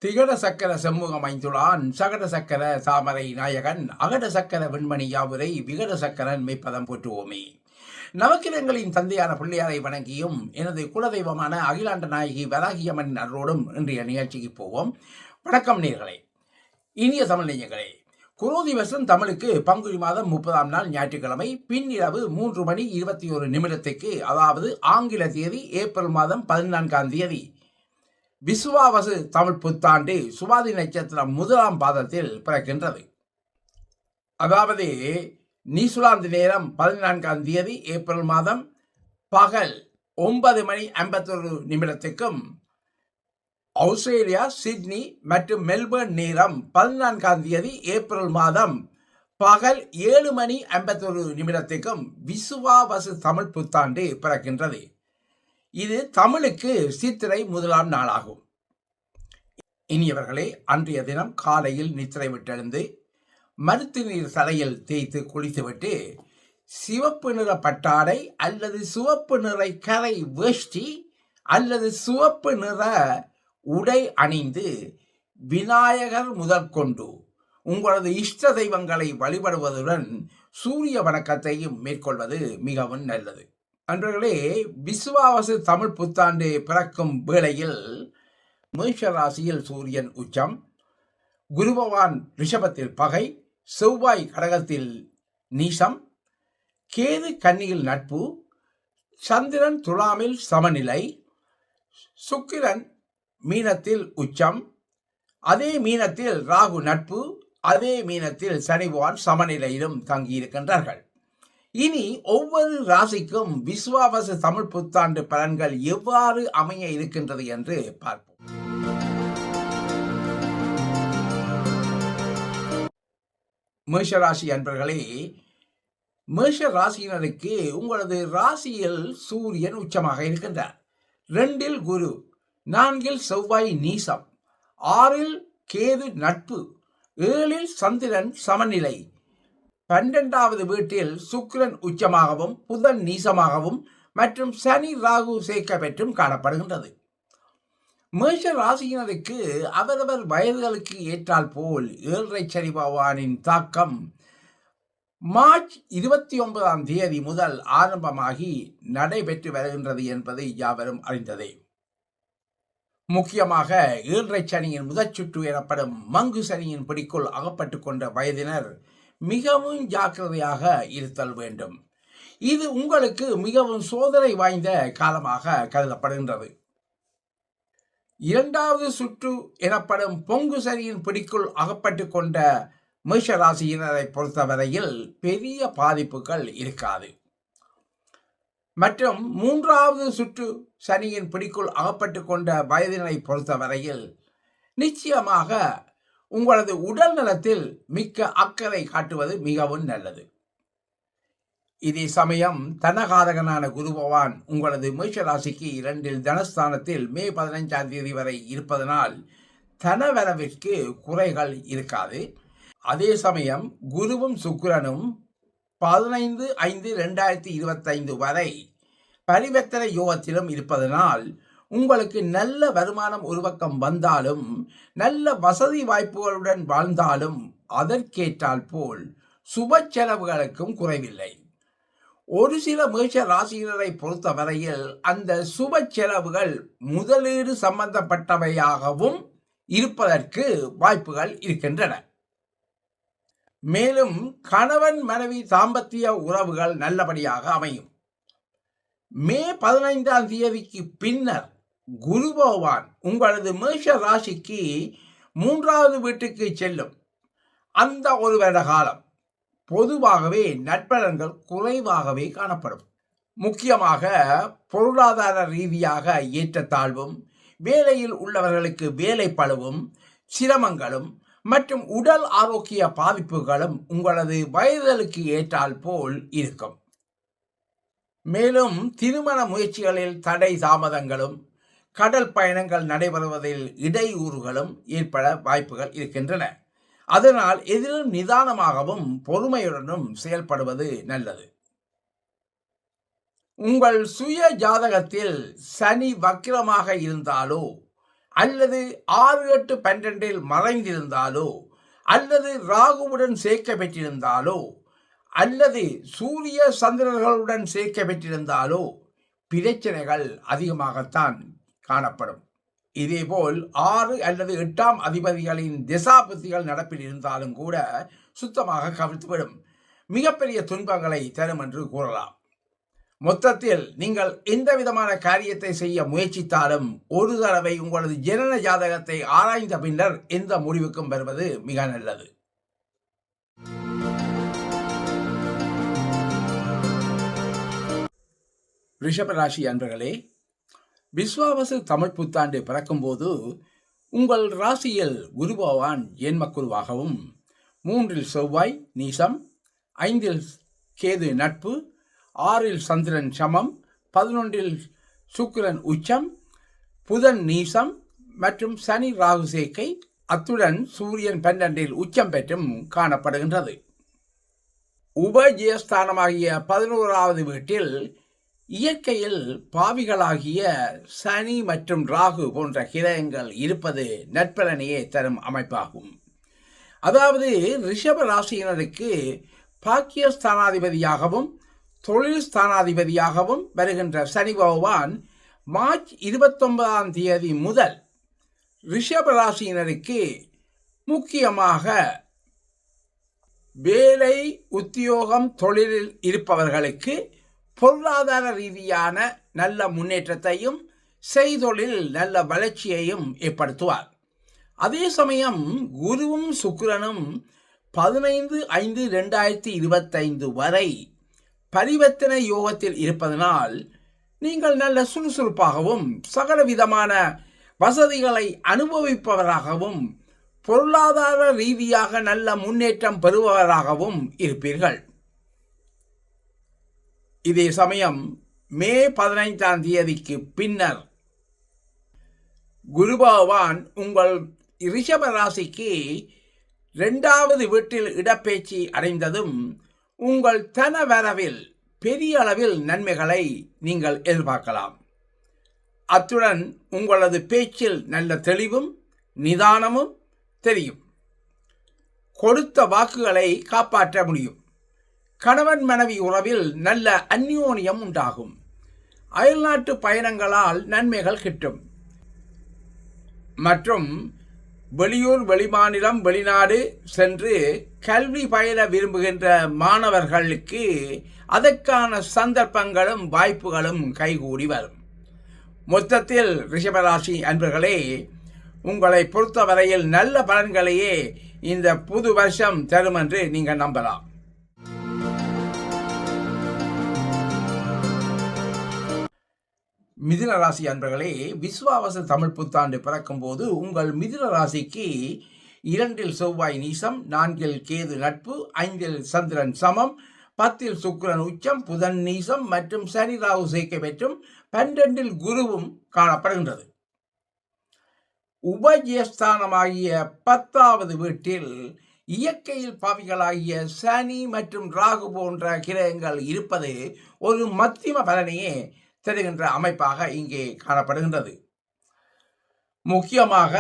திகட சக்கர செம்முகம் ஐந்துளான் சகட சக்கர தாமரை நாயகன் அகட சக்கர வெண்மணி யாவுரை விகட சக்கரன் மெய்ப்பதம் போற்றுவோமே. நவக்கிரங்களின் தந்தையான பிள்ளையாரை வணங்கியும் எனது குலதெய்வமான அகிலாண்ட நாயகி வராகியம்மன் அருளோடும் இன்றைய நிகழ்ச்சிக்கு போவோம். வணக்கம் நேர்களே, இனிய தமிழ் நெஞ்சங்களே. குரோதி வருஷம் தமிழுக்கு பங்குனி மாதம் 30ஆம் நாள் ஞாயிற்றுக்கிழமை பின்னிரவு 3:21 அதாவது ஆங்கில தேதி ஏப்ரல் மாதம் 14ஆம் தேதி விசுவாவசு தமிழ் புத்தாண்டு சுவாதி நட்சத்திரம் 1ஆம் பாதத்தில் பிறக்கின்றது. அதாவது நியூசிலாந்து நேரம் 14ஆம் தேதி ஏப்ரல் மாதம் பகல் 9:51 ஆஸ்திரேலியா சிட்னி மற்றும் மெல்பர்ன் நேரம் 14ஆம் தேதி ஏப்ரல் மாதம் பகல் 7:51 விசுவாவசு தமிழ் புத்தாண்டு பிறக்கின்றது. இது தமிழுக்கு சித்திரை 1ஆம் நாளாகும். இனியவர்களே, அன்றைய தினம் காலையில் நித்திரை விட்டெழுந்து மருத்து நீர் தலையில் தேய்த்து குளித்துவிட்டு சிவப்பு நிற பட்டாடை அல்லது சிவப்பு நிற கரை வேஷ்டி அல்லது சிவப்பு நிற உடை அணிந்து விநாயகர் முதற்கொண்டு உங்களது இஷ்ட தெய்வங்களை வழிபடுவதுடன் சூரிய வணக்கத்தையும் மேற்கொள்வது மிகவும் நல்லது. அன்றர்களே, விசுவாவசு தமிழ் புத்தாண்டு பிறக்கும் வேளையில் மேஷ ராசியில் சூரியன் உச்சம், குரு பகவான் ரிஷபத்தில் பகை, செவ்வாய் கடகத்தில் நீசம், கேது கன்னியில் நட்பு, சந்திரன் துலாமில் சமநிலை, சுக்கிரன் மீனத்தில் உச்சம், அதே மீனத்தில் ராகு நட்பு, அதே மீனத்தில் சனி பகவான் சமநிலையிலும் தங்கியிருக்கின்றார்கள். இனி ஒவ்வொரு ராசிக்கும் விசுவாவசு தமிழ் புத்தாண்டு பலன்கள் எவ்வாறு அமைய இருக்கின்றது என்று பார்ப்போம். மேஷராசி அன்பர்களே, மேஷ ராசியினருக்கு உங்களது ராசியில் சூரியன் உச்சமாக இருக்கின்றார். 2இல் குரு, 4இல் செவ்வாய் நீசம், 6இல் கேது நட்பு, 7இல் சந்திரன் சமநிலை, 12வது வீட்டில் சுக்கிரன் உச்சமாகவும் புதன் நீசமாகவும் மற்றும் சனி ராகு சேர்க்க பெற்றும் காணப்படுகின்றது. மேஷ ராசியினருக்கு அவரவர் வயதுகளுக்கு ஏற்றால் போல் 7.5 சனி பகவானின் தாக்கம் மார்ச் 29ஆம் தேதி முதல் ஆரம்பமாகி நடைபெற்று வருகின்றது என்பதை யாவரும் அறிந்ததே. முக்கியமாக 7.5 சனியின் முதற் சுற்று எனப்படும் மங்கு சனியின் பிடிக்குள் அகப்பட்டு கொண்ட வயதினர் மிகவும் ஜாக்கிரதையாக இருத்தல் வேண்டும். இது உங்களுக்கு மிகவும் சோதனை வாய்ந்த காலமாக கருதப்படுகின்றது. 2வது சுற்று எனப்படும் பொங்கு சனியின் பிடிக்குள் அகப்பட்டு கொண்ட மேஷ ராசியினரை பொறுத்தவரையில் பெரிய பாதிப்புகள் இருக்காது. மற்றும் 3வது சுற்று சனியின் பிடிக்குள் அகப்பட்டு கொண்ட வயதினரை பொறுத்தவரையில் நிச்சயமாக உங்களது உடல் நலத்தில் மிக்க அக்கறை காட்டுவது மிகவும் நல்லது. இதே சமயம் தனகாரகனான குரு பகவான் உங்களது மேஷ ராசிக்கு 2இல் தனஸ்தானத்தில் மே 15ஆம் தேதி வரை இருப்பதனால் தனவரவிற்கு குறைகள் இருக்காது. அதே சமயம் குருவும் சுக்கிரனும் 15/5/2025 வரை பரிவர்த்தனை யோகத்திலும் இருப்பதனால் உங்களுக்கு நல்ல வருமானம் ஒரு பக்கம் வந்தாலும் நல்ல வசதி வாய்ப்புகளுடன் வாழ்ந்தாலும் அதற்கேற்றால் போல் சுப செலவுகளுக்கும் குறைவில்லை. ஒரு சில மேஷ ராசியினரை பொறுத்தவரையில் அந்த சுப செலவுகள் முதலீடு சம்பந்தப்பட்டவையாகவும் இருப்பதற்கு வாய்ப்புகள் இருக்கின்றன. மேலும் கணவன் மனைவி தாம்பத்திய உறவுகள் நல்லபடியாக அமையும். மே 15ஆம் தேதிக்கு பின்னர் குரு பகவான் உங்களது மேஷ ராசிக்கு 3வது வீட்டுக்கு செல்லும். அந்த ஒரு வருட காலம் பொதுவாகவே நற்பலன்கள் குறைவாகவே காணப்படும். முக்கியமாக பொருளாதார ரீதியாக ஏற்றத்தாழ்வும், வேலையில் உள்ளவர்களுக்கு வேலை பளுவும், சிரமங்களும் மற்றும் உடல் ஆரோக்கிய பாதிப்புகளும் உங்களது வயதுகளுக்கு ஏற்றால் போல் இருக்கும். மேலும் திருமண முயற்சிகளில் தடை தாமதங்களும், கடல் பயணங்கள் நடைபெறுவதில் இடையூறுகளும் ஏற்பட வாய்ப்புகள் இருக்கின்றன. அதனால் எதிலும் நிதானமாகவும் பொறுமையுடனும் செயல்படுவது நல்லது. உங்கள் சுய ஜாதகத்தில் சனி வக்கிரமாக இருந்தாலோ அல்லது 6, 8, 12 மறைந்திருந்தாலோ அல்லது ராகுவுடன் சேர்க்க பெற்றிருந்தாலோ அல்லது சூரிய சந்திரர்களுடன் சேர்க்க பெற்றிருந்தாலோ பிரச்சனைகள் அதிகமாகத்தான் காணப்படும். இதேபோல் 6 அல்லது 8ஆம் அதிபதிகளின் திசாபுத்திகள் நடப்பில் இருந்தாலும் கூட சுத்தமாக கவிழ்த்துவிடும், மிகப்பெரிய துன்பங்களை தரும் என்று கூறலாம். மொத்தத்தில் நீங்கள் எந்த விதமான காரியத்தை செய்ய முயற்சித்தாலும் ஒரு தடவை உங்களது ஜனன ஜாதகத்தை ஆராய்ந்த பின்னர் எந்த முடிவுக்கும் வருவது மிக நல்லது. ரிஷபராசி அன்பர்களே, விஸ்வாவசு தமிழ் புத்தாண்டு பிறக்கும்போது உங்கள் ராசியில் குரு பகவான் ஜென்மக்குருவாகவும், 3இல் செவ்வாய் நீசம், 5இல் கேது நட்பு, 6இல் சந்திரன் சமம், 11இல் சுக்கிரன் உச்சம், புதன் நீசம் மற்றும் சனி ராகு சேர்க்கை, அத்துடன் சூரியன் 12இல் உச்சம் பெற்றும் காணப்படுகின்றது. உபஜயஸ்தானமாகிய 11வது வீட்டில் இயற்கையில் பாவிகளாகிய சனி மற்றும் ராகு போன்ற கிரகங்கள் இருப்பது நற்பலனையே தரும் அமைப்பாகும். அதாவது ரிஷப ராசியினருக்கு பாக்கியஸ்தானாதிபதியாகவும் தொழில் ஸ்தானாதிபதியாகவும் வருகின்ற சனி பகவான் மார்ச் 29ஆம் தேதி முதல் ரிஷப ராசியினருக்கு முக்கியமாக வேலை, உத்தியோகம், தொழிலில் இருப்பவர்களுக்கு பொருளாதார ரீதியான நல்ல முன்னேற்றத்தையும் செய்தொழில் நல்ல வளர்ச்சியையும் ஏற்படுத்துவார். அதே சமயம் குருவும் சுக்கிரனும் 15/5/2025 வரை பரிவர்த்தனை யோகத்தில் இருப்பதனால் நீங்கள் நல்ல சுறுசுறுப்பாகவும் சகலவிதமான வசதிகளை அனுபவிப்பவராகவும் பொருளாதார ரீதியாக நல்ல முன்னேற்றம் பெறுபவராகவும் இருப்பீர்கள். இதே சமயம் மே 15ஆம் தேதிக்கு பின்னர் குரு பகவான் உங்கள் ரிஷப ராசிக்கு 2வது வீட்டில் இடப்பெயர்ச்சி அடைந்ததும் உங்கள் தன வரவில் பெரிய அளவில் நன்மைகளை நீங்கள் எதிர்பார்க்கலாம். அத்துடன் உங்களது பேச்சில் நல்ல தெளிவும் நிதானமும் தெரியும். கொடுத்த வாக்குகளை காப்பாற்ற முடியும். கணவன் மனைவி உறவில் நல்ல அந்யோன்யம் உண்டாகும். அயல்நாட்டு பயணங்களால் நன்மைகள் கிட்டும். மற்றும் வெளியூர், வெளிமாநிலம், வெளிநாடு சென்று கல்வி பயில விரும்புகின்ற மாணவர்களுக்கு அதற்கான சந்தர்ப்பங்களும் வாய்ப்புகளும் கைகூடி வரும். மொத்தத்தில் ரிஷபராசி அன்பர்களே, உங்களை பொறுத்தவரையில் நல்ல பலன்களையே இந்த புது வருஷம் தரும் என்று நீங்கள் நம்பலாம். மிதுன ராசி அன்பர்களே, விஸ்வாவச தமிழ் புத்தாண்டு பிறக்கும் போது உங்கள் மிதுன ராசிக்கு 2இல் செவ்வாய் நீசம், 4இல் கேது நட்பு, 5இல் சந்திரன் சமம், 10இல் சுக்கிரன் உச்சம், புதன் நீசம் மற்றும் சனி ராகு சேர்க்கை பெற்றும் 12இல் குருவும் காணப்படுகின்றது. உபஜயஸ்தானமாகிய 10வது வீட்டில் இயற்கையில் பாவிகளாகிய சனி மற்றும் ராகு போன்ற கிரகங்கள் இருப்பது ஒரு மத்தியம பலனையே தருகின்ற அமைப்பாக இங்கே காணப்படுகின்றது. முக்கியமாக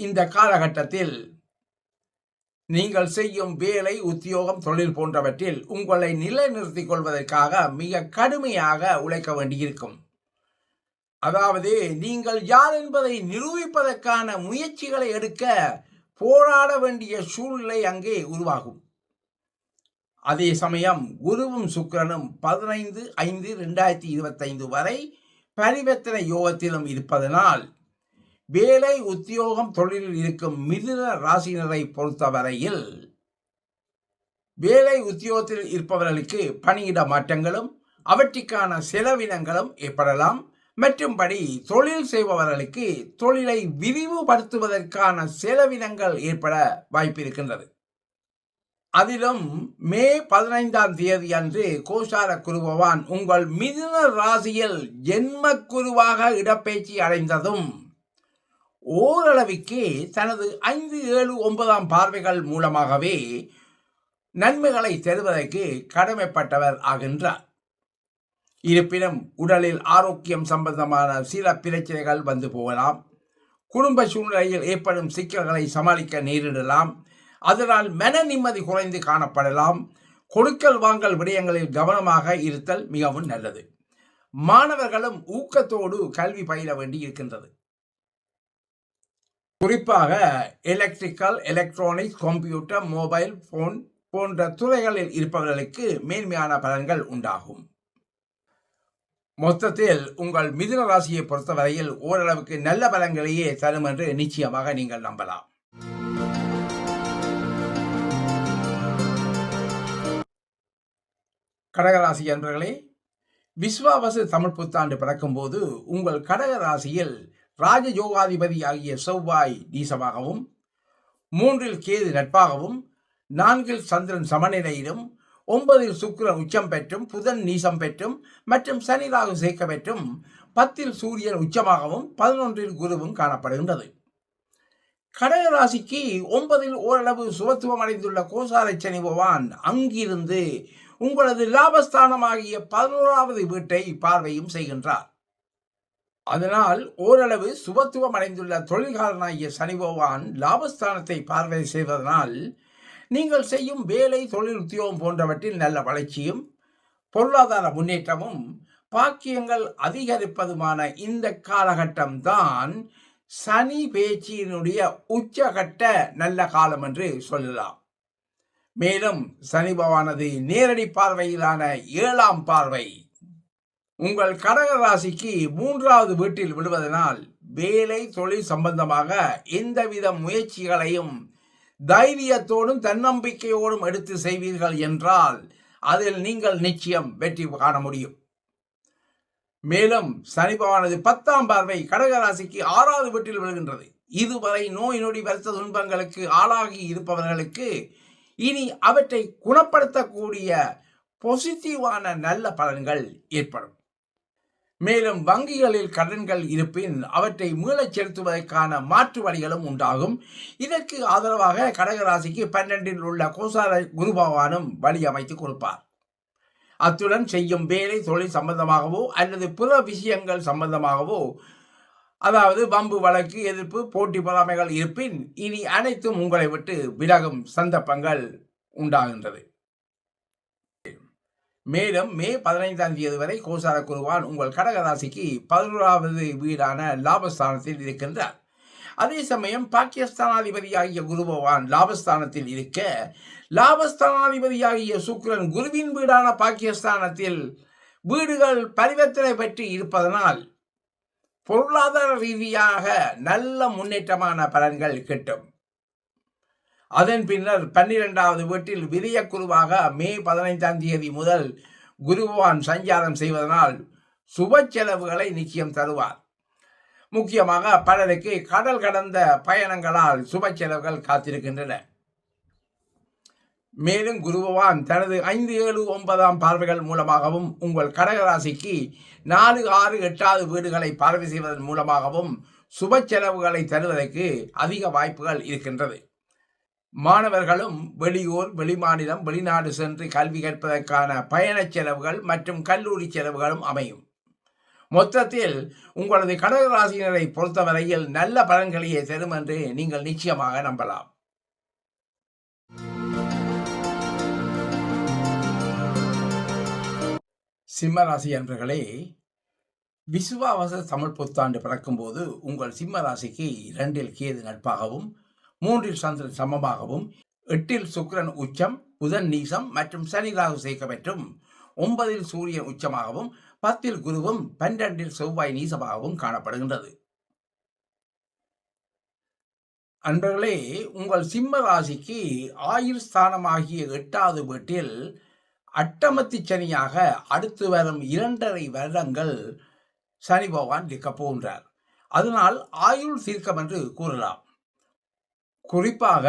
இந்த காலகட்டத்தில் நீங்கள் செய்யும் வேலை, உத்தியோகம், தொழில் போன்றவற்றில் உங்களை நிலைநிறுத்திக் கொள்வதற்காக மிக கடுமையாக உழைக்க வேண்டியிருக்கும். அதாவது நீங்கள் யார் என்பதை நிரூபிப்பதற்கான முயற்சிகளை எடுக்க போராட வேண்டிய சூழ்நிலை அங்கே உருவாகும். அதே சமயம் குருவும் சுக்கிரனும் 15/5/2025 வரை பரிவர்த்தனை யோகத்திலும் இருப்பதனால் வேலை, உத்தியோகம், தொழிலில் இருக்கும் மிதுன ராசியினரை பொறுத்தவரையில் வேலை, உத்தியோகத்தில் இருப்பவர்களுக்கு பணியிட மாற்றங்களும் அவற்றுக்கான செலவினங்களும் ஏற்படலாம். மற்றும்படி தொழில் செய்பவர்களுக்கு தொழிலை விரிவுபடுத்துவதற்கான செலவினங்கள் ஏற்பட வாய்ப்பிருக்கின்றது. அதிலும் மே 15ஆம் தேதி அன்று கோசார குரு பகவான் உங்கள் மிதுன ராசியில் ஜென்ம குருவாக இடப்பெயர்ச்சி அடைந்ததும் ஓரளவுக்கு தனது 5, 7, 9ஆம் பார்வைகள் மூலமாகவே நன்மைகளை தருவதற்கு கடமைப்பட்டவர் ஆகின்றார். இருப்பினும் உடலில் ஆரோக்கியம் சம்பந்தமான சில பிரச்சனைகள் வந்து போகலாம். குடும்ப சூழ்நிலையில் ஏற்படும் சிக்கல்களை சமாளிக்க நேரிடலாம். அதனால் மன நிம்மதி குறைந்து காணப்படலாம். கொடுக்கல் வாங்கல் விடயங்களில் கவனமாக இருத்தல் மிகவும் நல்லது. மாணவர்களும் ஊக்கத்தோடு கல்வி பயில வேண்டி இருக்கின்றது. குறிப்பாக electrical, electronics, computer, mobile phone போன்ற துறைகளில் இருப்பவர்களுக்கு மேன்மையான பலன்கள் உண்டாகும். மொத்தத்தில் உங்கள் மிதுன ராசியை பொறுத்தவரையில் ஓரளவுக்கு நல்ல பலன்களையே தரும் என்று நிச்சயமாக நீங்கள் நம்பலாம். கடகராசி என்பர்களே, விஸ்வாவசு தமிழ் புத்தாண்டு பிறக்கும்போது உங்கள் கடகராசியில் ராஜயோகாதிபதி ஆகிய செவ்வாய் நீசமாகவும், 3இல் கேது நட்பாகவும், 4இல் சந்திரன் சமநிலையிலும், 9இல் சுக்கிரன் உச்சம் பெற்றும், புதன் நீசம் பெற்றும் மற்றும் சனி ராகு சேர்க்க பெற்றும், 10இல் சூரியன் உச்சமாகவும், 11இல் குருவும் காணப்படுகின்றது. கடகராசிக்கு 9இல் ஓரளவு சுபத்துவம் அடைந்துள்ள கோசார சனி பகவான் அங்கிருந்து உங்களது லாபஸ்தானமாகிய 11வது வீட்டை பார்வையும் செய்கின்றார். அதனால் ஓரளவு சுபத்துவம் அடைந்துள்ள தொழில்காரனாகிய சனி பகவான் லாபஸ்தானத்தை பார்வை செய்வதனால் நீங்கள் செய்யும் வேலை, தொழில், உத்தியோகம் போன்றவற்றில் நல்ல வளர்ச்சியும் பொருளாதார முன்னேற்றமும் பாக்கியங்கள் அதிகரிப்பதுமான இந்த காலகட்டம்தான் சனி பேச்சியினுடைய உச்சகட்ட நல்ல காலம் என்று சொல்லலாம். மேலும் சனி பகவானது நேரடி பார்வையிலான 7ஆம் பார்வை உங்கள் கடக ராசிக்கு 3வது வீட்டில் விடுவதனால் வேலை, தொழில் சம்பந்தமாக எந்தவித முயற்சிகளையும் தைரியத்தோடும் தன்னம்பிக்கையோடும் எடுத்து செய்வீர்கள் என்றால் அதில் நீங்கள் நிச்சயம் வெற்றி காண முடியும். மேலும் சனி பகவானது 10ஆம் பார்வை கடகராசிக்கு 6வது வீட்டில் விழுகின்றது. இதுவரை நோய் நொடி வருத்த துன்பங்களுக்கு ஆளாகி இருப்பவர்களுக்கு இனி அவற்றை குணப்படுத்தக்கூடிய பாசிட்டிவான நல்ல பலன்கள் ஏற்படும். மேலும் வங்கிகளில் கடன்கள் இருப்பின் அவற்றை மீளச் செலுத்துவதற்கான மாற்று வழிகளும் உண்டாகும். இதற்கு ஆதரவாக கடகராசிக்கு 12இல் உள்ள கோசார குரு பகவானும் வழி அமைத்து கொடுப்பார். அத்துடன் செய்யும் வேலை, தொழில் சம்பந்தமாகவோ அல்லது பிற விஷயங்கள் சம்பந்தமாகவோ, அதாவது வம்பு, வழக்கு, எதிர்ப்பு, போட்டி பொறாமைகள் இருப்பின் இனி அனைத்தும் உங்களை விட்டு விலகும் சந்தர்ப்பங்கள் உண்டாகின்றது. மேலும் மே 15ஆம் தேதி வரை கோசார குருவான் உங்கள் கடகராசிக்கு 11வது வீடான லாபஸ்தானத்தில் இருக்கின்றார். அதே சமயம் பாக்கியஸ்தானாதிபதியாகிய குரு பகவான் லாபஸ்தானத்தில் இருக்க, லாபஸ்தானாதிபதியாகிய சுக்கிரன் குருவின் வீடான பாக்கியஸ்தானத்தில் வீடுகள் பரிவர்த்தனை பெற்று இருப்பதனால் பொருளாதார ரீதியாக நல்ல முன்னேற்றமான பலன்கள் கிட்டும். அதன் பின்னர் 12வது வீட்டில் விரிய குருவாக மே 15ஆம் தேதி முதல் குரு பகவான் சஞ்சாரம் செய்வதனால் சுப செலவுகளை நிச்சயம் தருவார். முக்கியமாக பலருக்கு கடல் கடந்த பயணங்களால் சுப செலவுகள் காத்திருக்கின்றன. மேலும் குரு பகவான் தனது 5, 7, 9ஆம் பார்வைகள் மூலமாகவும் உங்கள் கடகராசிக்கு 4, 6, 8வது வீடுகளை பார்வை செய்வதன் மூலமாகவும் சுப செலவுகளை தருவதற்கு அதிக வாய்ப்புகள் இருக்கின்றது. மாணவர்களும் வெளியூர், வெளிமாநிலம், வெளிநாடு சென்று கல்வி கற்பதற்கான பயணச் செலவுகள் மற்றும் கல்லூரி செலவுகளும் அமையும். மொத்தத்தில் உங்களது கடகராசியினரை பொறுத்தவரையில் நல்ல பலன்களையே தரும் என்று நீங்கள் நிச்சயமாக நம்பலாம். சிம்மராசி அன்பர்களே, விசுவாவச தமிழ் புத்தாண்டு பிறக்கும்போது உங்கள் சிம்மராசிக்கு 2இல் கேது நட்பாகவும், 3இல் சந்திரன் சமமாகவும், 8இல் சுக்கிரன் உச்சம், புதன் நீசம் மற்றும் சனி ராகு சேர்க்க பெற்றும், 9இல் சூரியன் உச்சமாகவும், 10இல் குருவும், 12இல் செவ்வாய் நீசமாகவும் காணப்படுகின்றது. அன்பர்களே, உங்கள் சிம்ம ராசிக்கு ஆயுள் ஸ்தானமாகிய 8வது வீட்டில் அட்டமத்தி சனியாக அடுத்து வரும் 2.5 வருடங்கள் சனி பகவான் இருக்கப் போகின்றார். அதனால் ஆயுள் தீர்க்கம் என்று கூறலாம். குறிப்பாக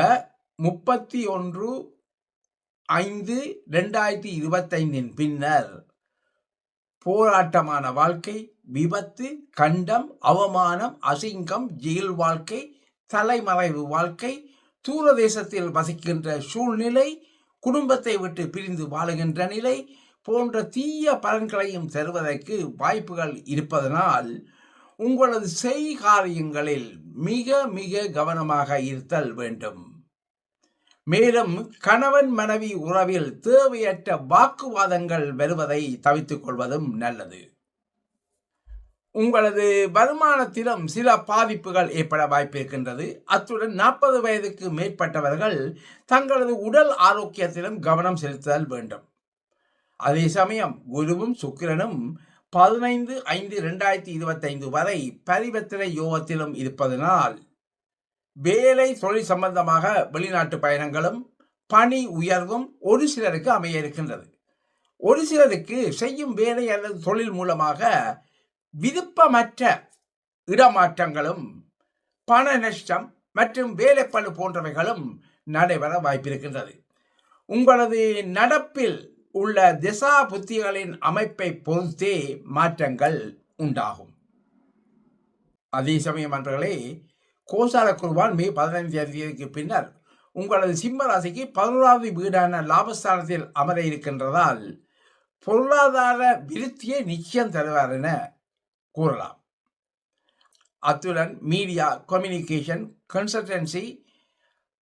31/5/2025 பின்னர் போராட்டமான வாழ்க்கை, விபத்து, கண்டம், அவமானம், அசிங்கம், ஜெயில் வாழ்க்கை, தலைமறைவு வாழ்க்கை, தூரதேசத்தில் வசிக்கின்ற சூழ்நிலை, குடும்பத்தை விட்டு பிரிந்து வாழுகின்ற நிலை போன்ற தீய பலன்களையும் தருவதற்கு வாய்ப்புகள் இருப்பதனால் உங்களது காரியங்களில் மிக மிக கவனமாக இருத்தல் வேண்டும். மேலும் கணவன் மனைவி உறவில் தேவையற்ற வாக்குவாதங்கள் வருவதை தவிர்த்துக் கொள்வதும் நல்லது. உங்களது வருமானத்திலும் சில பாதிப்புகள் ஏற்பட வாய்ப்பிருக்கின்றது. அத்துடன் 40 வயதுக்கு மேற்பட்டவர்கள் தங்களது உடல் ஆரோக்கியத்திலும் கவனம் செலுத்துதல் வேண்டும். அதே சமயம் குருவும் சுக்கிரனும் 15/5/2025 வரை பரிவர்த்தனை யோகத்திலும் இருப்பதனால் வேலை தொழில் சம்பந்தமாக வெளிநாட்டு பயணங்களும் பணி உயர்வும் ஒரு சிலருக்கு அமைய இருக்கின்றது. ஒரு சிலருக்கு செய்யும் வேலை அல்லது தொழில் மூலமாக விருப்பமற்ற இடமாற்றங்களும் பண நஷ்டம் மற்றும் வேலைப்பளு போன்றவைகளும் நடைபெற வாய்ப்பிருக்கின்றது. உங்களது நடப்பில் உள்ள திசா புத்திகளின் அமைப்பை பொறுத்தே மாற்றங்கள் உண்டாகும். அதே சமயம் அன்பர்களே, கோசார குருவான் மே 15ஆம் தேதிக்கு பின்னர் உங்களது சிம்ம ராசிக்கு 11வது வீடான லாபஸ்தானத்தில் அமர இருக்கின்றதால் பொருளாதார விருத்தியை நிச்சயம் தருவார் என கூறலாம். அத்துடன் media, communication, consultancy,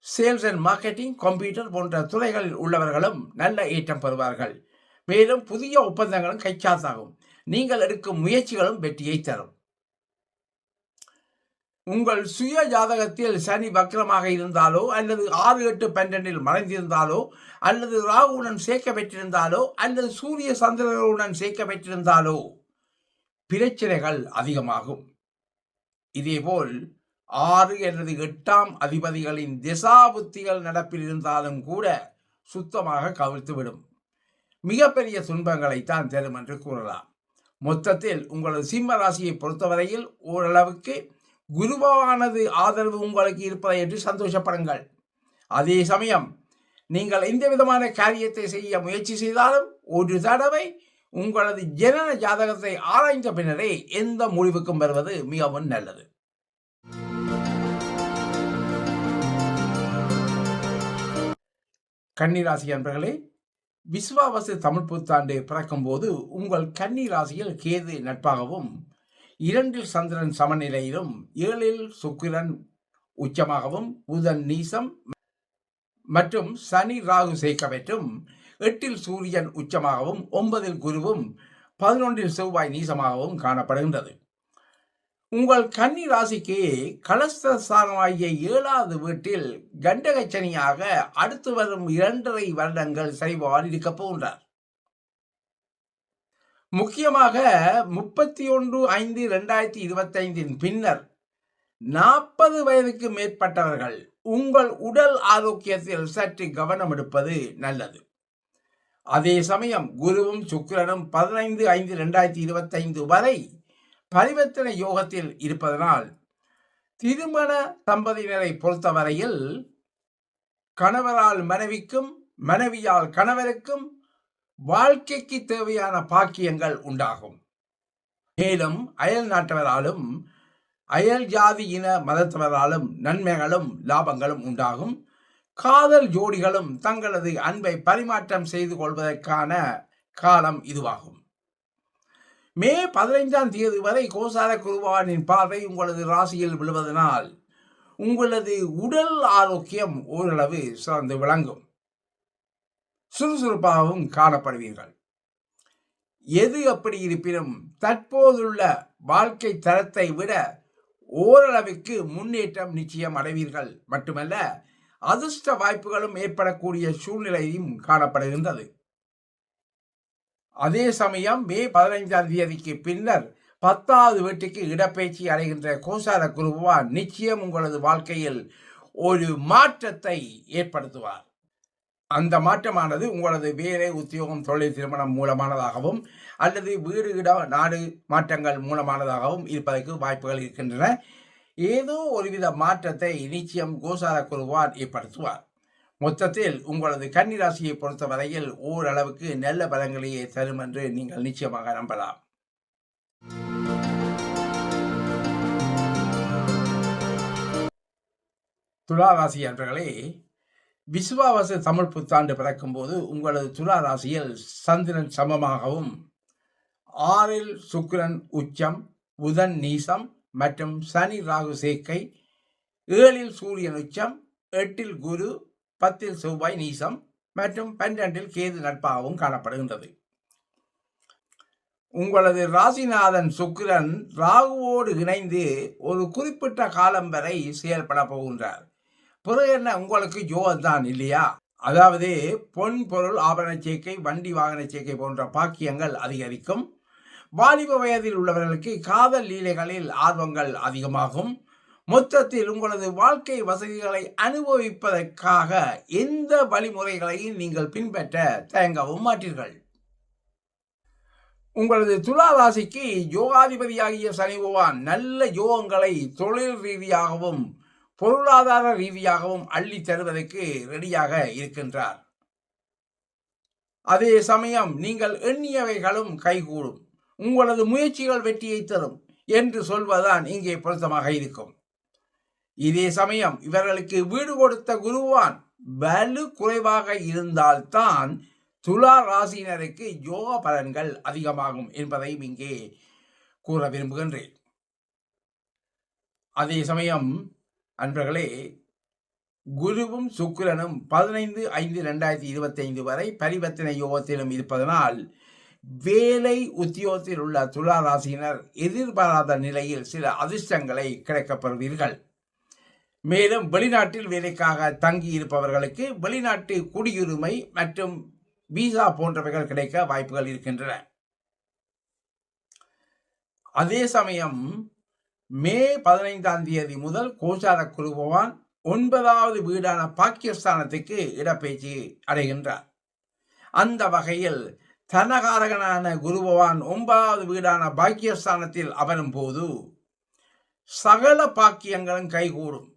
sales and marketing, computer போன்ற துறைகளில் உள்ளவர்களும் நல்ல ஏற்றம் பெறுவார்கள். மேலும் புதிய ஒப்பந்தங்களும் கைச்சாத்தாகும். நீங்கள் எடுக்கும் முயற்சிகளும் வெற்றியை தரும். உங்கள் சுய ஜாதகத்தில் சனி வக்ரமாக இருந்தாலோ அல்லது 6-8-12 மறைந்திருந்தாலோ அல்லது ராகுவுடன் சேர்க்க பெற்றிருந்தாலோ அல்லது சூரிய சந்திரனுடன் சேர்க்க பெற்றிருந்தாலோ பிரச்சனைகள் அதிகமாகும். இதேபோல் 6 அல்லது 8ஆம் அதிபதிகளின் திசாபுத்திகள் நடப்பில் இருந்தாலும் கூட சுத்தமாக கவிழ்த்துவிடும். மிகப்பெரிய துன்பங்களைத்தான் தரும் என்று கூறலாம். மொத்தத்தில் உங்களது சிம்ம ராசியை பொறுத்தவரையில் ஓரளவுக்கு குருவானது ஆதரவு உங்களுக்கு இருப்பதை என்று சந்தோஷப்படுங்கள். அதே சமயம் நீங்கள் எந்த விதமான காரியத்தை செய்ய முயற்சி செய்தாலும் ஒரு தடவை உங்களது ஜனன ஜாதகத்தை ஆராய்ந்த பின்னரே எந்த முடிவுக்கும் வருவது மிகவும் நல்லது. கன்னிராசி அன்பர்களே, விசுவாவசு தமிழ் புத்தாண்டு பிறக்கும் போது உங்கள் கன்னி ராசியில் கேது நட்பாகவும் 2 சந்திரன் சமநிலையிலும் 7 சுக்கிரன் உச்சமாகவும் புதன் நீசம் மற்றும் சனி ராகு சேர்க்க பெற்றும் 8 சூரியன் உச்சமாகவும் 9 குருவும் 11 செவ்வாய் நீசமாகவும் காணப்படுகின்றது. உங்கள் கன்னி ராசிக்கு கலஸ்திரஸ்தானமாகிய 7வது வீட்டில் கண்டகச்சனியாக அடுத்து வரும் 2.5 வருடங்கள் சரிவால் இருக்கப் போகின்றார். முக்கியமாக 31/5/2025 பின்னர் 40 வயதுக்கு மேற்பட்டவர்கள் உங்கள் உடல் ஆரோக்கியத்தில் சற்று கவனம் எடுப்பது நல்லது. அதே சமயம் குருவும் சுக்கிரனும் 15/5/2025 வரை பரிவர்த்தனை யோகத்தில் இருப்பதனால் திருமண தம்பதியினரை பொறுத்தவரையில் கணவரால் மனைவிக்கும் மனைவியால் கணவருக்கும் வாழ்க்கைக்கு தேவையான பாக்கியங்கள் உண்டாகும். மேலும் அயல் நாட்டவராலும் அயல் ஜாதி இன மதத்தவராலும் நன்மைகளும் லாபங்களும் உண்டாகும். காதல் ஜோடிகளும் தங்களது அன்பை பரிமாற்றம் செய்து கொள்வதற்கான காலம் இதுவாகும். மே 15ஆம் தேதி வரை கோசார குருவானின் பார்வை உங்களது ராசியில் விழுவதனால் உங்களது உடல் ஆரோக்கியம் ஓரளவு சிறந்து விளங்கும். சுறுசுறுப்பாகவும் காணப்படுவீர்கள். எது எப்படி இருப்பினும் தற்போதுள்ள வாழ்க்கை தரத்தை விட ஓரளவுக்கு முன்னேற்றம் நிச்சயம் அடைவீர்கள். மட்டுமல்ல, அதிர்ஷ்ட வாய்ப்புகளும் ஏற்படக்கூடிய சூழ்நிலையும் காணப்படுகின்றது. அதே சமயம் மே 15ஆம் தேதிக்கு பின்னர் 10வது வீட்டுக்கு இடப்பெயர்ச்சி அடைகின்ற கோசார குருவான் நிச்சயம் உங்களது வாழ்க்கையில் ஒரு மாற்றத்தை ஏற்படுத்துவார். அந்த மாற்றமானது உங்களது வேலை, உத்தியோகம், தொழில், திருமணம் மூலமானதாகவும் அல்லது வீடு, இட, நாடு மாற்றங்கள் மூலமானதாகவும் இருப்பதற்கு வாய்ப்புகள் இருக்கின்றன. ஏதோ ஒருவித மாற்றத்தை நிச்சயம் கோசார குருவான் ஏற்படுத்துவார். மொத்தத்தில் உங்களது கன்னிராசியை பொறுத்தவரையில் ஓரளவுக்கு நல்ல பலங்களையே தரும் என்று நீங்கள் நிச்சயமாக நம்பலாம். துளாராசி அன்பர்களே, விசுவாவசு தமிழ் புத்தாண்டு பிறக்கும் போது உங்களது துலா ராசியில் சந்திரன் சமமாகவும் 6 சுக்கிரன் உச்சம் புதன் நீசம் மற்றும் சனி ராகு சேர்க்கை, 7 சூரியன் உச்சம், 8 குரு, 10 செவ்வாய் நீசம் மற்றும் 12 கேது நட்பாகவும் காணப்படுகின்றது. உங்களது ராசிநாதன் சுக்கிரன் ராகுவோடு இணைந்து ஒரு குறிப்பிட்ட காலம் வரை செயல்பட போகின்றார். பிறகு என்ன, உங்களுக்கு யோகம் தான் இல்லையா? அதாவது பொன் பொருள் ஆபரண சேர்க்கை, வண்டி வாகன சேர்க்கை போன்ற பாக்கியங்கள் அதிகரிக்கும். வாலிப வயதில் உள்ளவர்களுக்கு காதல் லீலைகளில் ஆர்வங்கள் அதிகமாகும். மொத்தத்தில் உங்களது வாழ்க்கை வசதிகளை அனுபவிப்பதற்காக எந்த வழிமுறைகளையும் நீங்கள் பின்பற்ற தயங்கவும் மாட்டீர்கள். உங்களது துலா ராசிக்கு யோகாதிபதியாகிய சனி பகவான் நல்ல யோகங்களை தொழில் ரீதியாகவும் பொருளாதார ரீதியாகவும் அள்ளி தருவதற்கு ரெடியாக இருக்கின்றார். அதே சமயம் நீங்கள் எண்ணியவைகளும் கைகூடும், உங்களது முயற்சிகள் வெற்றியை தரும் என்று சொல்வதுதான் இங்கே பொருத்தமாக இருக்கும். இதே சமயம் இவர்களுக்கு வீடு கொடுத்த குருவான் வலு குறைவாக இருந்தால்தான் துலா ராசியினருக்கு யோக பலன்கள் அதிகமாகும் என்பதையும் இங்கே கூற விரும்புகின்றேன். அதே சமயம் அன்பர்களே, குருவும் சுக்கிரனும் 15/5/2025 வரை பரிவர்த்தனை யோகத்திலும் இருப்பதனால் வேலை உத்தியோகத்தில் உள்ள துலா ராசியினர் எதிர்பாராத நிலையில் சில அதிர்ஷ்டங்களை கிடைக்கப்பெறுவீர்கள். மேலும் வெளிநாட்டில் வேலைக்காக தங்கி இருப்பவர்களுக்கு வெளிநாட்டு குடியுரிமை மற்றும் விசா போன்றவைகள் கிடைக்க வாய்ப்புகள் இருக்கின்றன. அதே சமயம் மே 15 முதல் கோசார குரு பகவான் 9வது வீடான பாக்கியஸ்தானத்துக்கு இடப்பெயர்ச்சி அடைகின்றார். அந்த வகையில் தனகாரகனான குரு பகவான் 9வது வீடான பாக்கியஸ்தானத்தில் அமரும் போது சகல பாக்கியங்களும் கைகூடும்.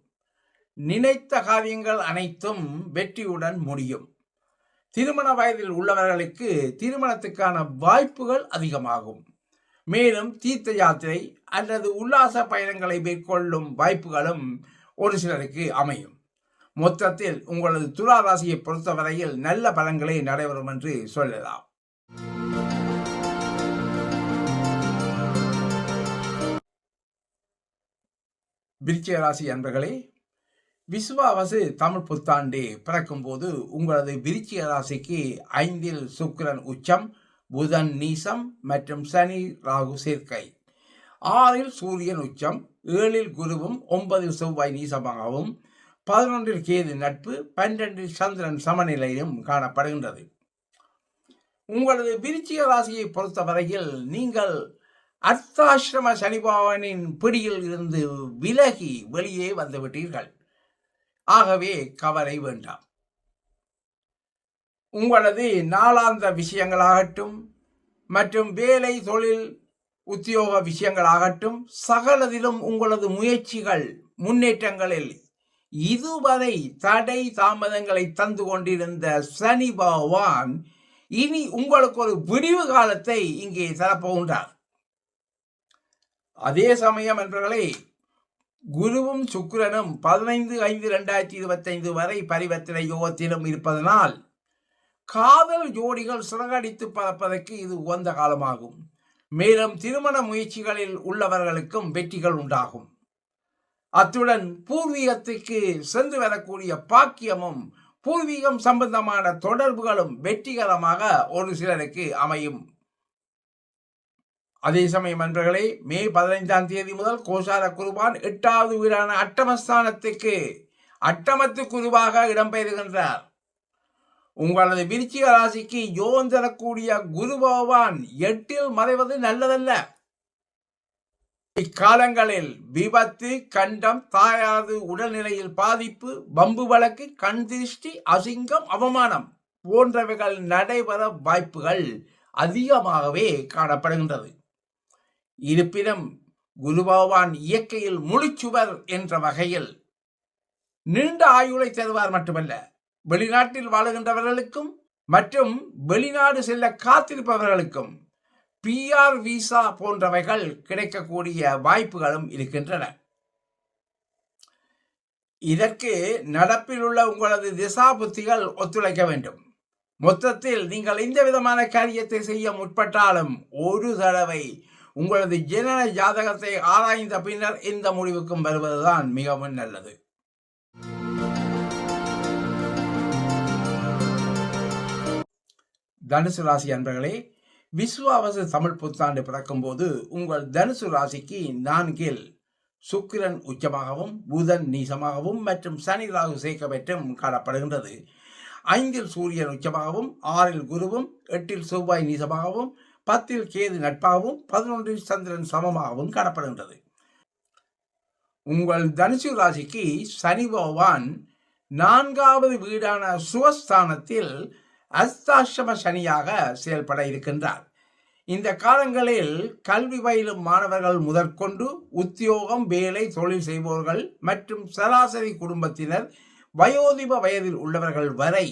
நினைத்த காரியங்கள் அனைத்தும் வெற்றியுடன் முடியும். திருமண வயதில் உள்ளவர்களுக்கு திருமணத்துக்கான வாய்ப்புகள் அதிகமாகும். மேலும் தீர்த்த யாத்திரை அல்லது உல்லாச பயணங்களை மேற்கொள்ளும் வாய்ப்புகளும் ஒரு சிலருக்கு அமையும். மொத்தத்தில் உங்களது துலா ராசியை பொறுத்தவரையில் நல்ல பலன்களே நடைபெறும் என்று சொல்லலாம். விருச்சிக ராசி அன்பர்களே, விசுவாவசு தமிழ் புத்தாண்டு பிறக்கும் போது உங்களது விருச்சிக ராசிக்கு 5 சுக்கிரன் உச்சம், புதன் நீசம் மற்றும் சனி ராகு சேர்க்கை, 6 சூரியன் உச்சம், 7 குருவும் 9 செவ்வாய் நீசமாகவும் 11 கேது நட்பு, 12 சந்திரன் சமநிலையிலும் காணப்படுகின்றது. உங்களது விருச்சிக ராசியை பொறுத்தவரையில் நீங்கள் அர்த்தாசிரம சனி பகவானின் பிடியில் இருந்து விலகி வெளியே வந்துவிட்டீர்கள். ஆகவே கவலை வேண்டாம். உங்களது நாளாந்த விஷயங்களாகட்டும் மற்றும் வேலை தொழில் உத்தியோக விஷயங்களாகட்டும் சகலதிலும் உங்களது முயற்சிகள் முன்னேற்றங்களில் இதுவரை தடை தாமதங்களை தந்து கொண்டிருந்த சனி பகவான் இனி உங்களுக்கு ஒரு விடிவு காலத்தை இங்கே தரப்போகின்றார். அதே சமயம் என்பவர்களே, குருவும் சுக்கிரனும் 15/5/2025 வரை பரிவர்த்தனை யோகத்திலும் இருப்பதனால் காதல் ஜோடிகள் சிறகடித்து பறப்பதற்கு இது உகந்த காலமாகும். மேலும் திருமண முயற்சிகளில் உள்ளவர்களுக்கும் வெற்றிகள் உண்டாகும். அத்துடன் பூர்வீகத்துக்கு சென்று வரக்கூடிய பாக்கியமும் பூர்வீகம் சம்பந்தமான தொடர்புகளும் வெற்றிகரமாக ஒரு சிலருக்கு அமையும். அதே சமயம் நண்பர்களே, மே 15 முதல் கோசார குருவான் 8வது வீடான அட்டமஸ்தானத்துக்கு அட்டமத்து குருவாக இடம்பெறுகின்றார். உங்களது விருச்சிக ராசிக்கு யோகம் தரக்கூடிய குரு பகவான் 8ல் மறைவது நல்லதல்ல. இக்காலங்களில் விபத்து, கண்டம், தாயாரது உடல்நிலையில் பாதிப்பு, வம்பு வழக்கு, கண் திருஷ்டி, அசிங்கம், அவமானம் போன்றவைகள் நடைபெற வாய்ப்புகள் அதிகமாகவே காணப்படுகின்றது. இருப்பினும் குரு பகவான் இயற்கையில் முழுச்சுவர் என்ற வகையில் நீண்ட ஆயுளை தருவார் மட்டுமல்ல, வெளிநாட்டில் வாழுகின்றவர்களுக்கும் மற்றும் வெளிநாடு செல்ல காத்திருப்பவர்களுக்கும் PR விசா போன்றவைகள் கிடைக்கக்கூடிய வாய்ப்புகளும் இருக்கின்றன. இதற்கு நடப்பில் உள்ள உங்களது திசா புத்திகள் ஒத்துழைக்க வேண்டும். மொத்தத்தில் நீங்கள் எந்த விதமான காரியத்தை செய்ய முற்பட்டாலும் ஒரு தடவை உங்களது ஜனன ஜாதகத்தை ஆராய்ந்த பின்னர் இந்த முடிவுக்கும் வருவதுதான் மிகவும் நல்லது. தனுசு ராசி அன்பர்களே, விசுவாவசு தமிழ் புத்தாண்டு பிறக்கும் போது உங்கள் தனுசு ராசிக்கு 4 சுக்கிரன் உச்சமாகவும் புதன் நீசமாகவும் மற்றும் சனி ராகு சேர்க்க பெற்றும் காணப்படுகின்றது. 5 சூரியன் உச்சமாகவும் 6 குருவும் 8 செவ்வாய் நீசமாகவும் 10 கேது நட்பாகவும் 11 சந்திரன் சமமாகவும் காணப்படுகின்றது. உங்கள் தனுசு ராசிக்கு சனி பகவான் 4வது வீடான சுகஸ்தானத்தில் அஸ்தாஷ்டம சனியாக செயல்பட இருக்கின்றார். இந்த காலங்களில் கல்வி பயிலும் மாணவர்கள் முதற்கொண்டு உத்தியோகம், வேலை, தொழில் செய்பவர்கள் மற்றும் சராசரி குடும்பத்தினர், வயோதிப வயதில் உள்ளவர்கள் வரை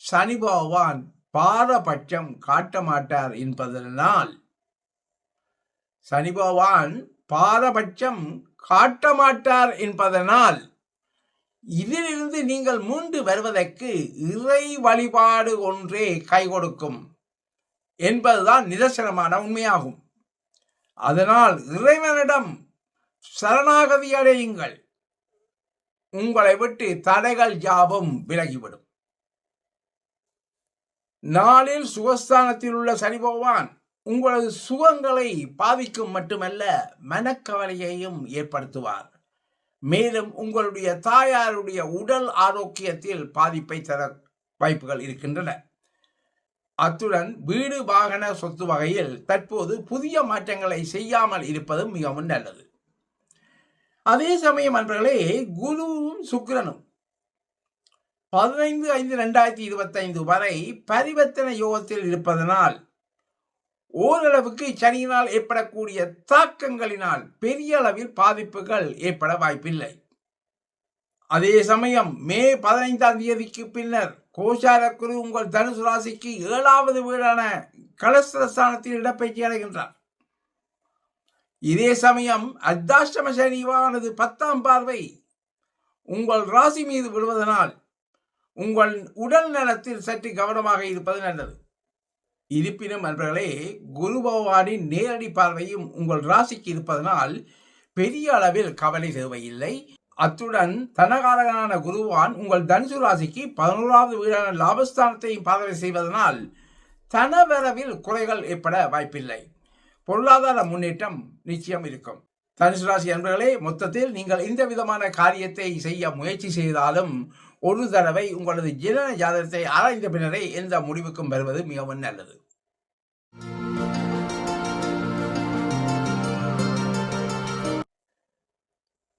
சனி பகவான் பாரபட்சம் காட்ட மாட்டார் என்பதனால் இதிலிருந்து நீங்கள் மீண்டு வருவதற்கு இறை வழிபாடு ஒன்றே கை கொடுக்கும் என்பதுதான் நிதர்சனமான உண்மையாகும். அதனால் இறைவனிடம் சரணாகதி அடையுங்கள். உங்களை விட்டு தடைகள் யாவும் விலகிவிடும். நாளில் சுகஸ்தானத்தில் உள்ள சனி பகவான் உங்களது சுகங்களை பாதிக்கும் மட்டுமல்ல, மனக்கவலையையும் ஏற்படுத்துவார். மேலும் உங்களுடைய தாயாருடைய உடல் ஆரோக்கியத்தில் பாதிப்பை தர வாய்ப்புகள் இருக்கின்றன. அத்துடன் வீடு, வாகன, சொத்து வகையில் தற்போது புதிய மாற்றங்களை செய்யாமல் இருப்பதும் மிகவும் நல்லது. அதே சமயம் நண்பர்களே, குருவும் சுக்கிரனும் 15/5/2025 வரை பரிவர்த்தனை யோகத்தில் இருப்பதனால் ஓரளவுக்கு சனியினால் ஏற்படக்கூடிய தாக்கங்களினால் பெரிய அளவில் பாதிப்புகள் ஏற்பட வாய்ப்பில்லை. அதே சமயம் மே 15ஆம் தேதிக்கு பின்னர் கோசார குரு உங்கள் தனுசு ராசிக்கு 7வது வீடான கலஸ்திரஸ்தானத்தில் இடப்பெயர்ச்சி அடைகின்றார். இதே சமயம் அர்த்தாஷ்டம சனியானது 10ஆம் பார்வை உங்கள் ராசி மீது விடுவதனால் உங்கள் உடல் நலத்தில் சற்று கவனமாக இருப்பது நல்லது. இருப்பினும் நண்பர்களே, குரு பகவானின் நேரடி பார்வையும் உங்கள் ராசிக்கு இருப்பதனால் பெரிய அளவில் கவலை தேவையில்லை. அத்துடன் தனகாரகனான குருவான் உங்கள் தனுசு ராசிக்கு 11வது வீடான லாபஸ்தானத்தையும் பார்வை செய்வதனால் தனவரவில் குறைகள் ஏற்பட வாய்ப்பில்லை. பொருளாதார முன்னேற்றம் நிச்சயம் இருக்கும். தனுசு ராசி அன்பர்களே, மொத்தத்தில் நீங்கள் இந்த விதமான காரியத்தை செய்ய முயற்சி செய்தாலும் ஒரு தடவை உங்களது ஜனன ஜாதகத்தை ஆராய்ந்த பின்னரே எந்த முடிவுக்கும் வருவது மிகவும் நல்லது.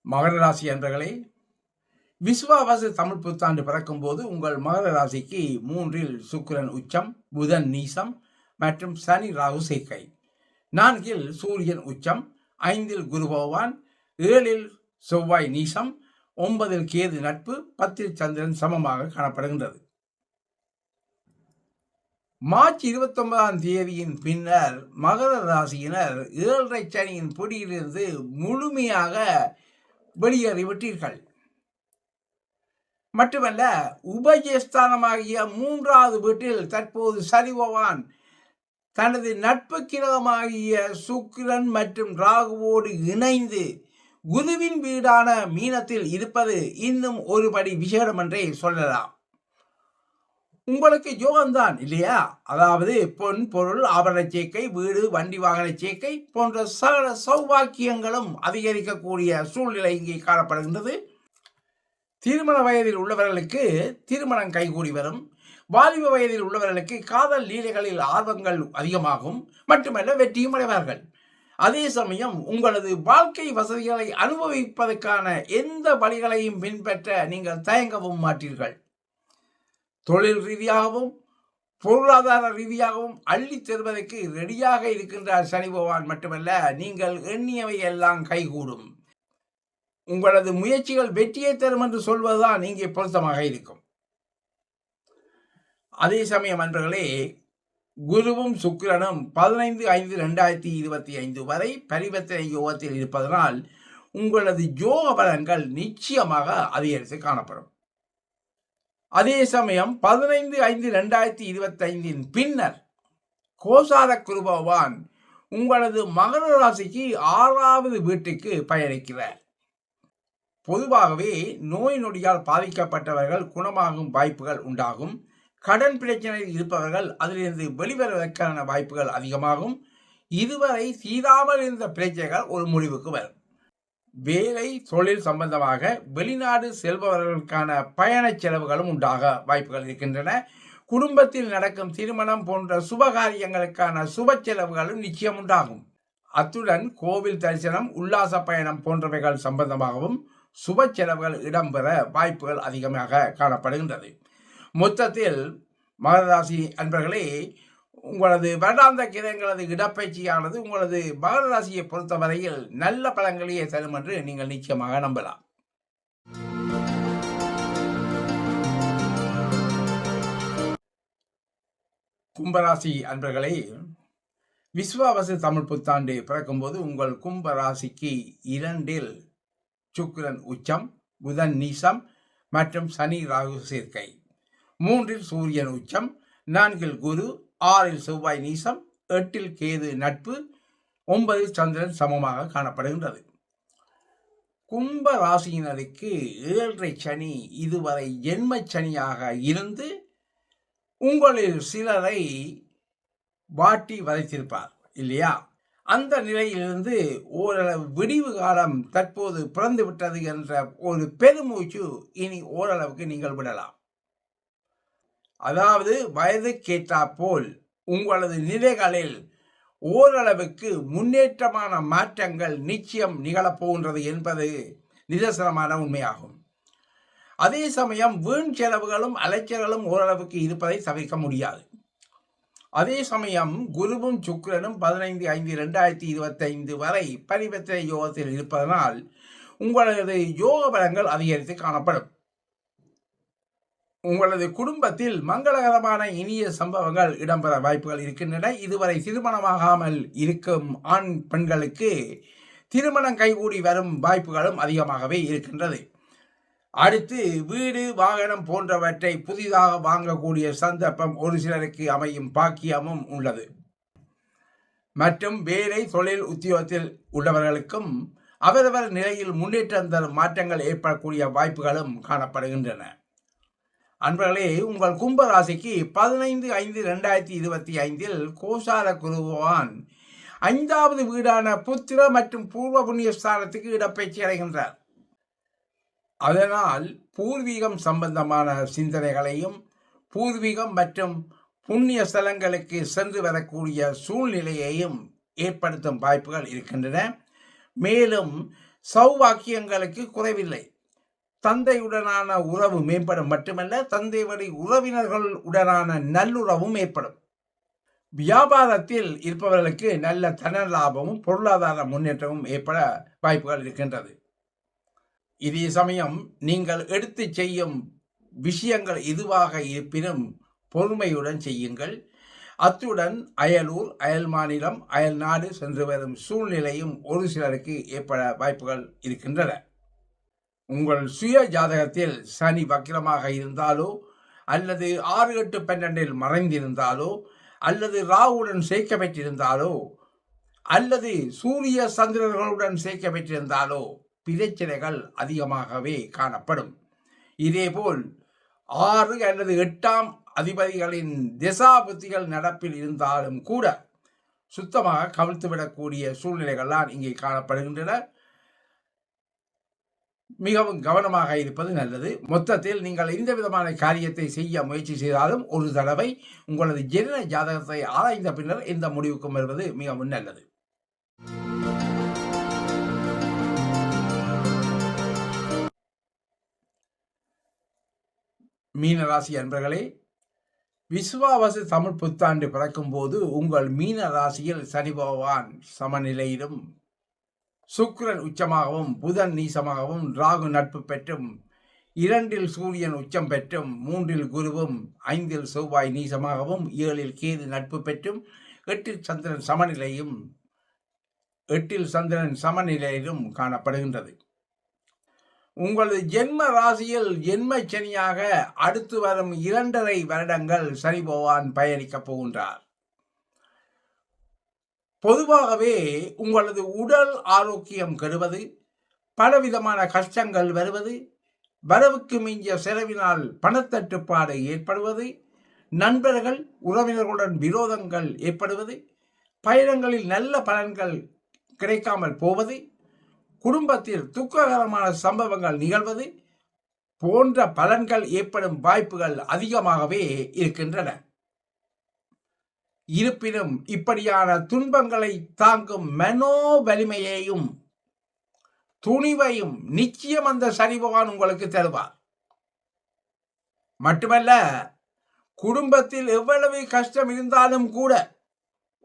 மகர ராசி அன்பர்களே, விசுவாவசு தமிழ் புத்தாண்டு பிறக்கும் போது உங்கள் மகர ராசிக்கு 3 சுக்கிரன் உச்சம், புதன் நீசம் மற்றும் சனி ராகு சேர்க்கை, 4 சூரியன் உச்சம், 5 குரு பகவான், 7 செவ்வாய் நீசம், 9 கேது நட்பு, 10 சந்திரன் சமமாக காணப்படுகின்றது. மார்ச் 29ஆம் தேதியின் பின்னர் மகர ராசியினர் 7 சனியின் பிடியிலிருந்து முழுமையாக வெளியேறிவிட்டீர்கள். மட்டுமல்ல, உபஜயஸ்தானமாகிய 3வது வீட்டில் தற்போது சனி பகவான் தனது நட்பு கிரகமாகிய சுக்கிரன் மற்றும் ராகுவோடு இணைந்து குருவின் வீடான மீனத்தில் இருப்பது இன்னும் ஒரு படி விசேடம் என்றே சொல்லலாம். உங்களுக்கு யோகம்தான் இல்லையா? அதாவது பொன், பொருள், ஆபரண சேர்க்கை, வீடு, வண்டி, வாகன சேர்க்கை போன்ற சகல சௌபாக்கியங்களும் அதிகரிக்கக்கூடிய சூழ்நிலை இங்கே காணப்படுகின்றது. திருமண வயதில் உள்ளவர்களுக்கு திருமணம் கைகூடி வரும். வாலிப வயதில் உள்ளவர்களுக்கு காதல் லீலைகளில் ஆர்வங்கள் அதிகமாகும். மட்டுமல்ல, வெற்றியும் அடைவார்கள். அதே சமயம் உங்களது வாழ்க்கை வசதிகளை அனுபவிப்பதற்கான எந்த வழிகளையும் பின்பற்ற நீங்கள் தயங்கவும் மாட்டீர்கள். தொழில் ரீதியாகவும் பொருளாதார ரீதியாகவும் அள்ளி தருவதற்கு ரெடியாக இருக்கின்றார் சனி பகவான். மட்டுமல்ல, நீங்கள் எண்ணியவை எல்லாம் கைகூடும். உங்களது முயற்சிகள் வெற்றியை தரும் என்று சொல்வதுதான் இங்கே பொருத்தமாக இருக்கும். அதே சமயம் நண்பர்களே, குருவும் சுக்கிரனும் 15/5/2025 வரை பரிவர்த்தனை யோகத்தில் இருப்பதனால் உங்களது யோக பலன்கள் நிச்சயமாக அதிகரித்து காணப்படும். அதே சமயம் 15/5/2025 பின்னர் கோசார குரு பகவான் உங்களது மகர ராசிக்கு 6வது வீட்டுக்கு பயணிக்கிறார். பொதுவாகவே நோய் நொடியால் பாதிக்கப்பட்டவர்கள் குணமாகும் வாய்ப்புகள் உண்டாகும். கடன் பிரச்சனையில் இருப்பவர்கள் அதிலிருந்து வெளிவருவதற்கான வாய்ப்புகள் அதிகமாகும். இதுவரை தீராமல் இருந்த பிரச்சனைகள் ஒரு முடிவுக்கு வரும். வேலை தொழில் சம்பந்தமாக வெளிநாடு செல்பவர்களுக்கான பயண செலவுகளும் உண்டாக வாய்ப்புகள் இருக்கின்றன. குடும்பத்தில் நடக்கும் திருமணம் போன்ற சுபகாரியங்களுக்கான சுப செலவுகளும் நிச்சயம் உண்டாகும். அத்துடன் கோவில் தரிசனம், உல்லாச பயணம் போன்றவைகள் சம்பந்தமாகவும் சுப செலவுகள் இடம்பெற வாய்ப்புகள் அதிகமாக காணப்படுகின்றது. மொத்தத்தில் மகர ராசி அன்பர்களே, உங்களது வருடாந்த கிரகங்களது இடப்பயிற்சியானது உங்களது மகர ராசியை பொறுத்தவரையில் நல்ல பலன்களையே தரும் என்று நீங்கள் நிச்சயமாக நம்பலாம். கும்பராசி அன்பர்களே, விஸ்வாவசு தமிழ் புத்தாண்டு பிறக்கும்போது உங்கள் கும்பராசிக்கு 2இல் சுக்கிரன் உச்சம், புதன் நீசம் மற்றும் சனி ராகு சேர்க்கை, 3இல் சூரியன் உச்சம், 4இல் குரு, 6இல் செவ்வாய் நீசம், 8இல் கேது நட்பு, 9இல் சந்திரன் சமமாக காணப்படுகின்றது. கும்ப ராசியினருக்கு 7.5 சனி இதுவரை ஜென்ம சனியாக இருந்து உங்களில் சிலரை வாட்டி வதைத்திருப்பார் இல்லையா? அந்த நிலையிலிருந்து ஓரளவு விடிவு காலம் தற்போது பிறந்து விட்டது என்ற ஒரு பெருமூச்சு இனி ஓரளவுக்கு நீங்கள் விடலாம். அதாவது வயதுக்கேற்றாற்போல் உங்களது நிலைகளில் ஓரளவுக்கு முன்னேற்றமான மாற்றங்கள் நிச்சயம் நிகழப்போகின்றது என்பது நிதர்சனமான உண்மையாகும். அதே சமயம் வீண் செலவுகளும் அலைச்சல்களும் ஓரளவுக்கு இருப்பதை தவிர்க்க முடியாது. அதே சமயம் குருவும் சுக்கிரனும் 15/5/2025 வரை பரிவர்த்தனை யோகத்தில் இருப்பதனால் உங்களது யோக பலங்கள் அதிகரித்து காணப்படும். உங்களது குடும்பத்தில் மங்களகரமான இனிய சம்பவங்கள் இடம்பெற வாய்ப்புகள் இருக்கின்றன. இதுவரை திருமணமாகாமல் இருக்கும் ஆண் பெண்களுக்கு திருமணம் கைகூடி வரும் வாய்ப்புகளும் அதிகமாகவே இருக்கின்றது. அடுத்து வீடு, வாகனம் போன்றவற்றை புதிதாக வாங்கக்கூடிய சந்தர்ப்பம் ஒரு சிலருக்கு அமையும் பாக்கியமும் உள்ளது. மற்றும் வேலை தொழில் உத்தியோகத்தில் உள்ளவர்களுக்கும் அவரவர் நிலையில் முன்னேற்றம் தரும் மாற்றங்கள் ஏற்படக்கூடிய வாய்ப்புகளும் காணப்படுகின்றன. அன்பர்களே, உங்கள் கும்ப ராசிக்கு 15/5/2025 கோசார குரு பகவான் 5வது வீடான புத்திர மற்றும் பூர்வ புண்ணிய ஸ்தானத்துக்கு இடப்பெயர்ச்சி அடைகின்றார். அதனால் பூர்வீகம் சம்பந்தமான சிந்தனைகளையும் பூர்வீகம் மற்றும் புண்ணிய ஸ்தலங்களுக்கு சென்று வரக்கூடிய சூழ்நிலையையும் ஏற்படுத்தும் வாய்ப்புகள் இருக்கின்றன. மேலும் சௌவாக்கியங்களுக்கு குறைவில்லை. தந்தையுடனான உறவு மேம்படும் மட்டுமல்ல, தந்தை வழி உறவினர்கள் உடனான நல்லுறவும் ஏற்படும். வியாபாரத்தில் இருப்பவர்களுக்கு நல்ல தன லாபமும் பொருளாதார முன்னேற்றமும் ஏற்பட வாய்ப்புகள் இருக்கின்றது. இதே சமயம் நீங்கள் எடுத்து செய்யும் விஷயங்கள் எதுவாக இருப்பினும் பொறுமையுடன் செய்யுங்கள். அத்துடன் அயலூர், அயல் மாநிலம், அயல் நாடு சென்று வரும் சூழ்நிலையும் ஒரு சிலருக்கு ஏற்பட வாய்ப்புகள் இருக்கின்றன. உங்கள் சுய ஜாதகத்தில் சனி வக்கிரமாக இருந்தாலோ அல்லது 6, 8, 12 மறைந்திருந்தாலோ அல்லது ராகுடன் சேர்க்க பெற்றிருந்தாலோ அல்லது சூரிய சந்திரர்களுடன் சேர்க்க பெற்றிருந்தாலோ பிரச்சனைகள் அதிகமாகவே காணப்படும். இதேபோல் 6 அல்லது 8ஆம் அதிபதிகளின் திசாபுத்திகள் நடப்பில் இருந்தாலும் கூட சுத்தமாக கவிழ்த்துவிடக்கூடிய சூழ்நிலைகள்லாம் இங்கே காணப்படுகின்றன. மிகவும் கவனமாக இருப்பது நல்லது. மொத்தத்தில் நீங்கள் எந்த விதமான காரியத்தை செய்ய முயற்சி செய்தாலும் ஒரு தடவை உங்களது ஜனன ஜாதகத்தை ஆராய்ந்த பின்னர் இந்த முடிவுக்கும் வருவது மிகவும் நல்லது. மீனராசி அன்பர்களே, விசுவாவசு தமிழ் புத்தாண்டு பிறக்கும் போது உங்கள் மீன ராசியில் சனி பகவான் சமநிலையிலும், சுக்கிரன் உச்சமாகவும், புதன் நீசமாகவும், ராகு நட்பு பெற்றும், 2இல் சூரியன் உச்சம் பெற்றும், 3இல் குருவும், 5இல் செவ்வாய் நீசமாகவும், 7இல் கேது நட்பு பெற்றும், 8இல் சந்திரன் சமநிலையிலும் காணப்படுகின்றது. உங்களது ஜென்ம ராசியில் ஜென்ம சனியாக அடுத்து வரும் 2.5 வருடங்கள் சனி பகவான் பயணிக்கப் போகின்றார். பொதுவாகவே உங்களது உடல் ஆரோக்கியம் கெடுவது, பலவிதமான கஷ்டங்கள் வருவது, வரவுக்கு மிஞ்சிய செலவினால் பணத்தட்டுப்பாடு ஏற்படுவது, நண்பர்கள் உறவினர்களுடன் விரோதங்கள் ஏற்படுவது, பயணங்களில் நல்ல பலன்கள் கிடைக்காமல் போவது, குடும்பத்தில் துக்ககரமான சம்பவங்கள் நிகழ்வது போன்ற பலன்கள் ஏற்படும் வாய்ப்புகள் அதிகமாகவே இருக்கின்றன. இருப்பினும் இப்படியான துன்பங்களை தாங்கும் மனோ வலிமையையும் துணிவையும் நிச்சயம் அந்த சனி பகவான் உங்களுக்கு தருவார். மட்டுமல்ல, குடும்பத்தில் எவ்வளவு கஷ்டம் இருந்தாலும் கூட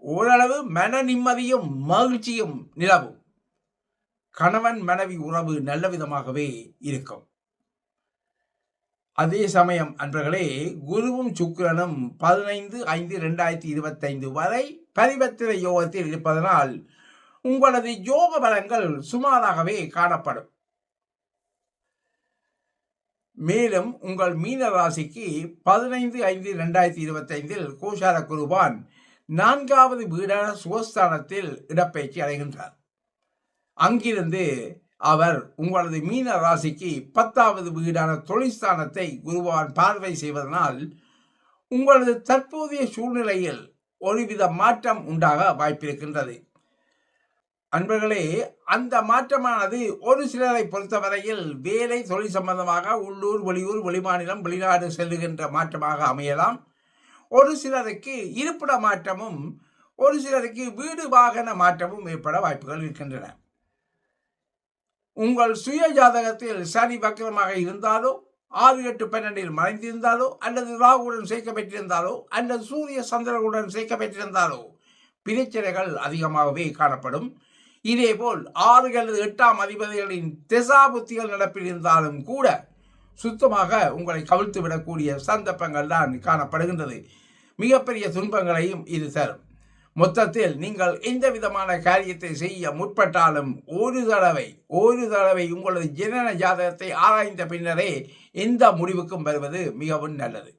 ஓரளவு மன நிம்மதியும் மகிழ்ச்சியும் நிலவும். கணவன் மனைவி உறவு நல்ல விதமாகவே இருக்கும். அதே சமயம் அன்பர்களே, குருவும் சுக்கிரனும் 15/5/2025 வரை பரிவர்த்தனை யோகத்தில் இருப்பதனால் உங்களது யோக பலன்கள் சுமாராகவே காணப்படும். மேலும் உங்கள் மீன ராசிக்கு 15/5/2025 கோசார குருவான் 4வது வீடான சுகஸ்தானத்தில் இடப்பெயர்ச்சி அடைகின்றார். அங்கிருந்து அவர் உங்களது மீன ராசிக்கு 10வது வீடான தொழில்ஸ்தானத்தை குருவான் பார்வை செய்வதனால் உங்களது தற்போதைய சூழ்நிலையில் ஒருவித மாற்றம் உண்டாக வாய்ப்பிருக்கின்றது. அன்பர்களே, அந்த மாற்றமானது ஒரு சிலரை பொறுத்தவரையில் வேலை தொழில் சம்பந்தமாக உள்ளூர், வெளியூர், வெளிமாநிலம், வெளிநாடு செல்லுகின்ற மாற்றமாக அமையலாம். ஒரு சிலருக்கு இருப்பிட மாற்றமும், ஒரு சிலருக்கு வீடு வாகன மாற்றமும் ஏற்பட வாய்ப்புகள் இருக்கின்றன. உங்கள் சுய ஜாதகத்தில் சனி வக்கரமாக இருந்தாலோ, 6, 8, 12 மறைந்திருந்தாலோ, அல்லது ராகுடன் சேர்க்கப்பட்டிருந்தாலோ, அல்லது சூரிய சந்திரனுடன் சேர்க்கப்பட்டிருந்தாலோ பிரச்சனைகள் அதிகமாகவே காணப்படும். இதேபோல் 6 அல்லது 8ஆம் அதிபதிகளின் திசாபுத்திகள் நடப்பில் இருந்தாலும் கூட சுத்தமாக உங்களை கவிழ்த்து விடக்கூடிய சந்தர்ப்பங்கள் தான் காணப்படுகின்றது. மிகப்பெரிய துன்பங்களையும் இது தரும். மொத்தத்தில் நீங்கள் எந்த விதமான காரியத்தை செய்ய முற்பட்டாலும் ஒரு தடவை உங்களது ஜனன ஜாதகத்தை ஆராய்ந்த பின்னரே எந்த முடிவுக்கும் வருவது மிகவும் நல்லது.